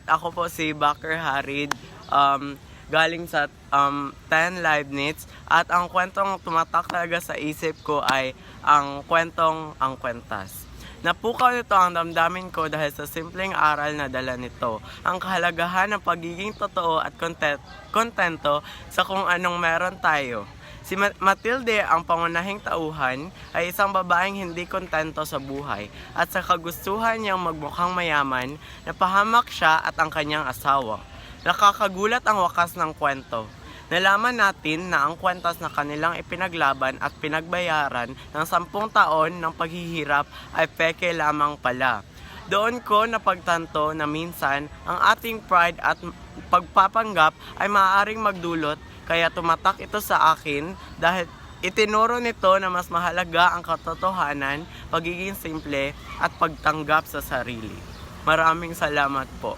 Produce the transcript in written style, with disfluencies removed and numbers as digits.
Ako po si Bakr Harid, galing sa 10 Live Knits, at ang kwentong tumatak talaga sa isip ko ay ang kwentong Ang Kwentas. Napukaw nito ang damdamin ko dahil sa simpleng aral na dala nito, ang kahalagahan ng pagiging totoo at kontento sa kung anong meron tayo. Si Matilde, ang pangunahing tauhan, ay isang babaeng hindi kontento sa buhay at sa kagustuhan niyang magmukhang mayaman, napahamak siya at ang kanyang asawa. Nakakagulat ang wakas ng kwento. Nalaman natin na ang kwentas na kanilang ipinaglaban at pinagbayaran ng 10 taon ng paghihirap ay peke lamang pala. Doon ko napagtanto na minsan ang ating pride at pagpapanggap ay maaaring magdulot, kaya tumatak ito sa akin dahil itinuro nito na mas mahalaga ang katotohanan, pagiging simple at pagtanggap sa sarili. Maraming salamat po.